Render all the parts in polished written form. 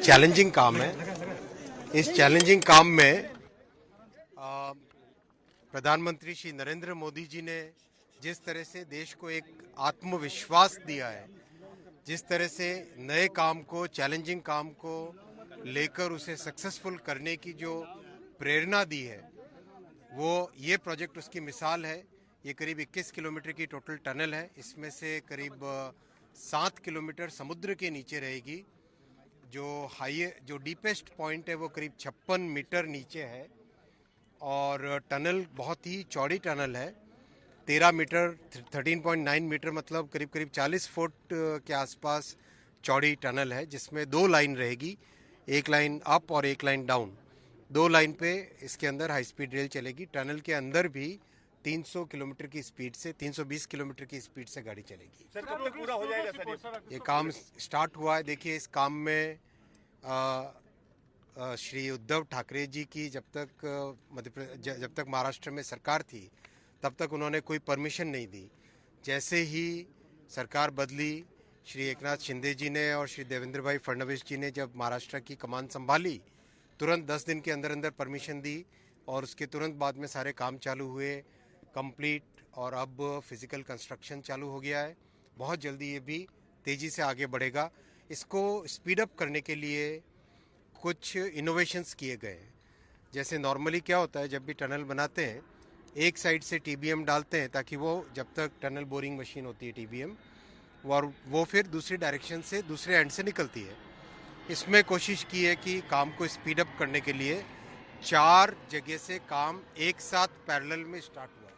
Challenging काम है। इस चैलेंजिंग काम में प्रधानमंत्री श्री नरेंद्र मोदी जी ने जिस तरह से देश को एक आत्मविश्वास दिया है, जिस तरह से नए काम को, चैलेंजिंग काम को लेकर उसे सक्सेसफुल करने की जो प्रेरणा दी है, वो ये प्रोजेक्ट उसकी मिसाल है। ये करीब 21 किलोमीटर की टोटल टनल है। इसमें से करीब 7 किलोमीटर समुद्र के नीचे रहेगी। जो डीपेस्ट पॉइंट है वो करीब 56 मीटर नीचे है और टनल बहुत ही चौड़ी टनल है। 13 मीटर 13.9 मीटर मतलब करीब करीब 40 फुट के आसपास चौड़ी टनल है, जिसमें 2 लाइन रहेगी, एक लाइन अप और एक लाइन डाउन। 2 लाइन पे इसके अंदर हाई स्पीड रेल चलेगी। टनल के अंदर भी 300 किलोमीटर की स्पीड से 320 किलोमीटर की स्पीड से गाड़ी चलेगी। सर कब तक पूरा हो जाएगा सर? ये काम स्टार्ट हुआ है। देखिए, इस काम में श्री उद्धव ठाकरे जी की जब तक महाराष्ट्र में सरकार थी, तब तक उन्होंने कोई परमिशन नहीं दी। जैसे ही सरकार बदली, श्री एकनाथ शिंदे जी ने और श्री देवेंद्र भाई फडणवीस जी ने जब महाराष्ट्र की कमान संभाली, तुरंत 10 दिन के अंदर अंदर परमिशन दी और उसके तुरंत बाद में सारे काम चालू हुए, कंप्लीट, और अब फिजिकल कंस्ट्रक्शन चालू हो गया है। बहुत जल्दी ये भी तेज़ी से आगे बढ़ेगा। इसको स्पीड अप करने के लिए कुछ इनोवेशंस किए गए हैं। जैसे नॉर्मली क्या होता है, जब भी टनल बनाते हैं एक साइड से टीबीएम डालते हैं, ताकि वो जब तक टनल बोरिंग मशीन होती है टीबीएम, और वो फिर दूसरी डायरेक्शन से दूसरे एंड से निकलती है। इसमें कोशिश की है कि काम को स्पीड अप करने के लिए 4 जगह से काम एक साथ पैरेलल में स्टार्ट हुआ है।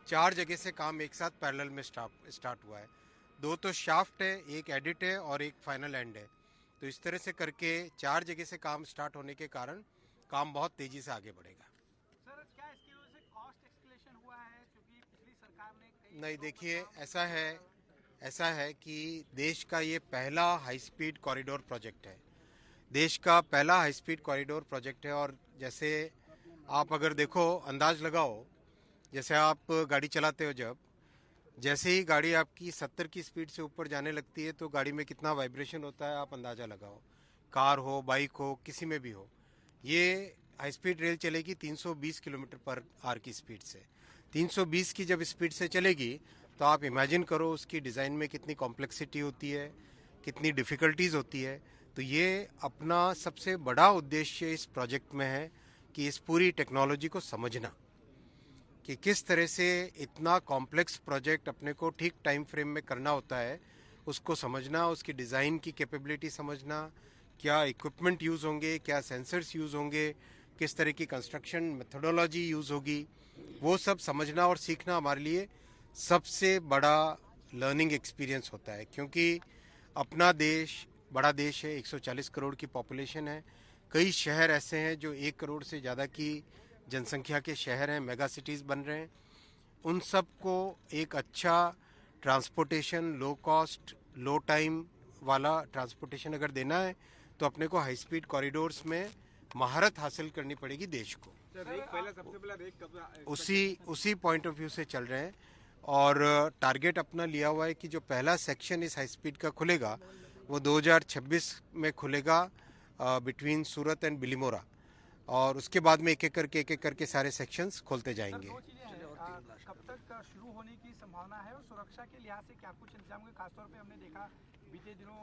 4 जगह से काम एक साथ पैरेलल में स्टार्ट हुआ है। 2 तो शाफ्ट है, एक एडिट है और एक फाइनल एंड है। तो इस तरह से करके 4 जगह से काम स्टार्ट होने के कारण काम बहुत तेजी से आगे बढ़ेगा। सर, क्या इसकी वजह से कॉस्ट एस्केलेशन हुआ है? क्योंकि पिछली सरकार ने नहीं, देखिए, ऐसा है कि देश का ये पहला हाई स्पीड कॉरिडोर प्रोजेक्ट है। देश का पहला हाई स्पीड कॉरिडोर प्रोजेक्ट है। और जैसे आप अगर देखो, अंदाज लगाओ, जैसे आप गाड़ी चलाते हो, जैसे ही गाड़ी आपकी 70 की स्पीड से ऊपर जाने लगती है तो गाड़ी में कितना वाइब्रेशन होता है, आप अंदाज़ा लगाओ। कार हो, बाइक हो, किसी में भी हो। ये हाई स्पीड रेल चलेगी 320 किलोमीटर पर आवर की स्पीड से। 320 की जब स्पीड से चलेगी तो आप इमेजिन करो उसकी डिज़ाइन में कितनी कॉम्प्लेक्सिटी होती है, कितनी डिफ़िकल्टीज़ होती है। तो ये अपना सबसे बड़ा उद्देश्य इस प्रोजेक्ट में है कि इस पूरी टेक्नोलॉजी को समझना, कि किस तरह से इतना कॉम्प्लेक्स प्रोजेक्ट अपने को ठीक टाइम फ्रेम में करना होता है, उसको समझना, उसकी डिज़ाइन की कैपेबिलिटी समझना, क्या इक्विपमेंट यूज़ होंगे, क्या सेंसर्स यूज़ होंगे, किस तरह की कंस्ट्रक्शन मेथोडोलॉजी यूज़ होगी, वो सब समझना और सीखना हमारे लिए सबसे बड़ा लर्निंग एक्सपीरियंस होता है। क्योंकि अपना देश बड़ा देश है, 140 करोड़ की पॉपुलेशन है। कई शहर ऐसे हैं जो 1 करोड़ से ज़्यादा की जनसंख्या के शहर हैं, मेगा सिटीज़ बन रहे हैं। उन सब को एक अच्छा ट्रांसपोर्टेशन, लो कॉस्ट, लो टाइम वाला ट्रांसपोर्टेशन अगर देना है तो अपने को हाई स्पीड कॉरिडोर्स में महारत हासिल करनी पड़ेगी देश को। सबसे पहला रेक कब? उसी पॉइंट ऑफ व्यू से चल रहे हैं और टारगेट अपना लिया हुआ है कि जो पहला सेक्शन इस हाई स्पीड का खुलेगा वो 2026 में खुलेगा बिटवीन सूरत एंड बिलीमोरा, और उसके बाद में एक एक करके सारे सेक्शंस खोलते जाएंगे। कब तक शुरू होने की संभावना है और सुरक्षा के लिहाज से क्या कुछ इंतजाम हुए? खासतौर पे हमने देखा बीते दिनों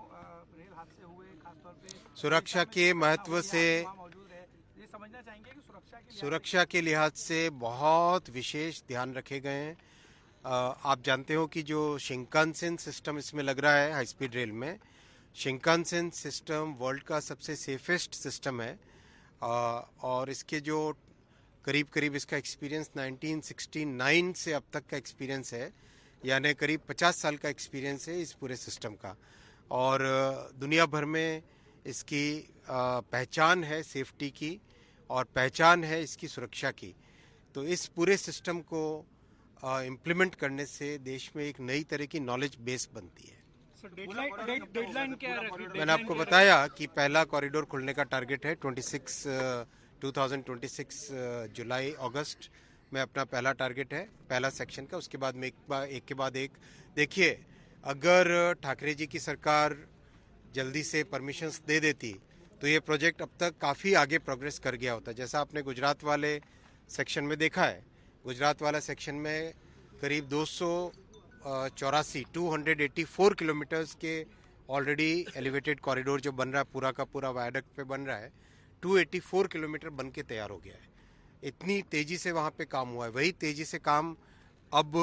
रेल हादसे हुए, खासतौर पे सुरक्षा के महत्व से मौजूद है। ये समझना चाहेंगे कि सुरक्षा के लिहाज से बहुत विशेष ध्यान रखे गए हैं। आप जानते हो कि जो शिंकानसेन सिस्टम इसमें लग रहा है हाई स्पीड रेल में, शिंकानसेन सिस्टम वर्ल्ड का सबसे सेफेस्ट सिस्टम है। और इसके जो करीब इसका एक्सपीरियंस 1969 से अब तक का एक्सपीरियंस है, यानी करीब 50 साल का एक्सपीरियंस है इस पूरे सिस्टम का। और दुनिया भर में इसकी पहचान है सेफ्टी की और पहचान है इसकी सुरक्षा की। तो इस पूरे सिस्टम को इम्प्लीमेंट करने से देश में एक नई तरह की नॉलेज बेस बनती है। डेडलाइन क्या है? मैंने आपको बताया कि पहला कॉरिडोर खुलने का टारगेट है 2026 जुलाई अगस्त में अपना पहला टारगेट है, पहला सेक्शन का। उसके बाद में एक के बाद एक। देखिए, अगर ठाकरे जी की सरकार जल्दी से परमिशंस दे देती तो ये प्रोजेक्ट अब तक काफ़ी आगे प्रोग्रेस कर गया होता। जैसा आपने गुजरात वाले सेक्शन में देखा है, गुजरात वाला सेक्शन में करीब 284 किलोमीटर्स के ऑलरेडी एलिवेटेड कॉरिडोर जो बन रहा है, पूरा का पूरा वायडक्ट पे बन रहा है, 284 किलोमीटर बन के तैयार हो गया है। इतनी तेज़ी से वहाँ पे काम हुआ है। वही तेज़ी से काम अब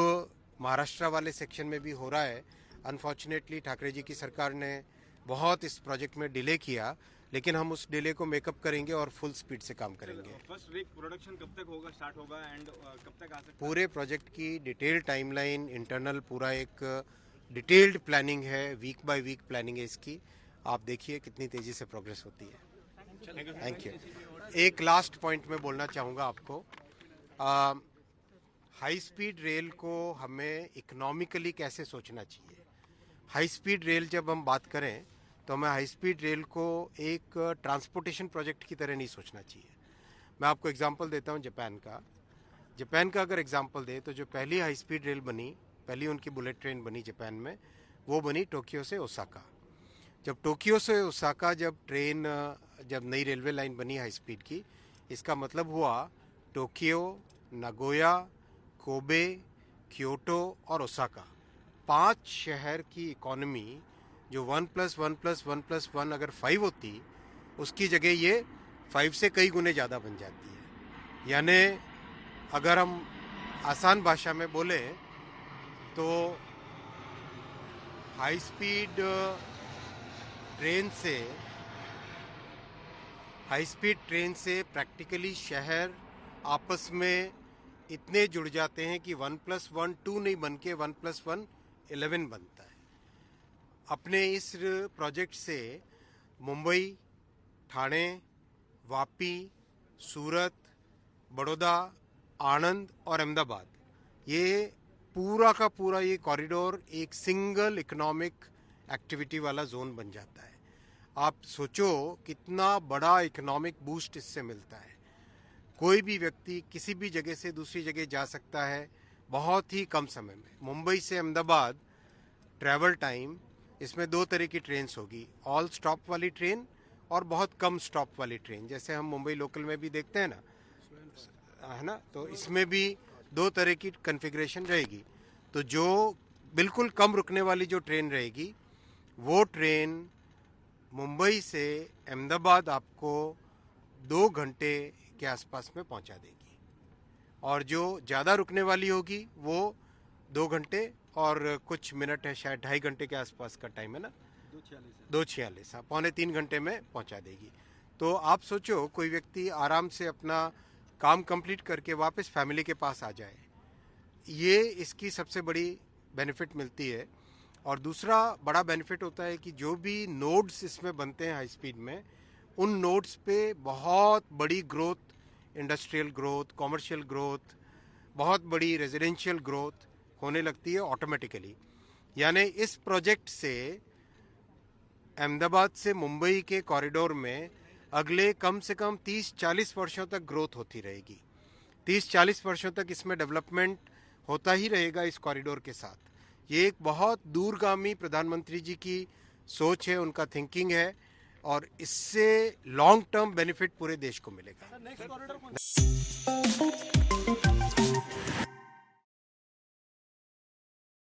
महाराष्ट्र वाले सेक्शन में भी हो रहा है। अनफॉर्चुनेटली ठाकरे जी की सरकार ने बहुत इस प्रोजेक्ट में डिले किया, लेकिन हम उस डिले को मेकअप करेंगे और फुल स्पीड से काम करेंगे। फर्स्ट रेक प्रोडक्शन कब तक होगा, स्टार्ट होगा एंड कब तक आ सकता है? पूरे प्रोजेक्ट की डिटेल टाइमलाइन, इंटरनल पूरा एक डिटेल्ड प्लानिंग है, वीक बाय वीक प्लानिंग है इसकी। आप देखिए कितनी तेज़ी से प्रोग्रेस होती है। Thank you. एक लास्ट पॉइंट में बोलना चाहूँगा आपको, हाई स्पीड रेल को हमें इकोनॉमिकली कैसे सोचना चाहिए। हाई स्पीड रेल जब हम बात करें तो हमें हाई स्पीड रेल को एक ट्रांसपोर्टेशन प्रोजेक्ट की तरह नहीं सोचना चाहिए। मैं आपको एग्जांपल देता हूँ जापान का। जापान का अगर एग्जांपल दे तो जो पहली हाई स्पीड रेल बनी, पहली उनकी बुलेट ट्रेन बनी जापान में, वो बनी टोक्यो से ओसाका। जब टोक्यो से ओसाका जब नई रेलवे लाइन बनी हाई स्पीड की, इसका मतलब हुआ टोक्यो, नागोया, कोबे, क्योटो और ओसाका, 5 शहर की इकोनॉमी जो 1+1+1+1 अगर 5 होती, उसकी जगह ये 5 से कई गुने ज़्यादा बन जाती है। यानी अगर हम आसान भाषा में बोले तो हाई स्पीड ट्रेन से प्रैक्टिकली शहर आपस में इतने जुड़ जाते हैं कि 1+1 2 नहीं बन के 1+1 11 बनता है। अपने इस प्रोजेक्ट से मुंबई, ठाणे, वापी, सूरत, बड़ौदा, आणंद और अहमदाबाद, ये पूरा का पूरा ये कॉरिडोर एक सिंगल इकोनॉमिक एक्टिविटी वाला जोन बन जाता है। आप सोचो कितना बड़ा इकोनॉमिक बूस्ट इससे मिलता है। कोई भी व्यक्ति किसी भी जगह से दूसरी जगह जा सकता है बहुत ही कम समय में। मुंबई से अहमदाबाद ट्रैवल टाइम, इसमें 2 तरह की ट्रेन्स होगी, ऑल स्टॉप वाली ट्रेन और बहुत कम स्टॉप वाली ट्रेन, जैसे हम मुंबई लोकल में भी देखते हैं ना, है ना। तो इसमें भी 2 तरह की कन्फिग्रेशन रहेगी। तो जो बिल्कुल कम रुकने वाली जो ट्रेन रहेगी, वो ट्रेन मुंबई से अहमदाबाद आपको 2 घंटे के आसपास में पहुंचा देगी, और जो ज़्यादा रुकने वाली होगी वो 2 घंटे और कुछ मिनट है, शायद 2.5 घंटे के आसपास का टाइम है ना, 2:46, पौने 3 घंटे में पहुंचा देगी। तो आप सोचो कोई व्यक्ति आराम से अपना काम कंप्लीट करके वापस फैमिली के पास आ जाए, ये इसकी सबसे बड़ी बेनिफिट मिलती है। और दूसरा बड़ा बेनिफिट होता है कि जो भी नोड्स इसमें बनते हैं हाई स्पीड में, उन नोड्स पे बहुत बड़ी growth, industrial growth, commercial growth, बहुत बड़ी रेजिडेंशियल ग्रोथ होने लगती है ऑटोमेटिकली। यानी इस प्रोजेक्ट से अहमदाबाद से मुंबई के कॉरिडोर में अगले कम से कम 30-40 वर्षों तक ग्रोथ होती रहेगी। 30-40 वर्षों तक इसमें डेवलपमेंट होता ही रहेगा इस कॉरिडोर के साथ। ये एक बहुत दूरगामी प्रधानमंत्री जी की सोच है, उनका थिंकिंग है, और इससे लॉन्ग टर्म बेनिफिट पूरे देश को मिलेगा।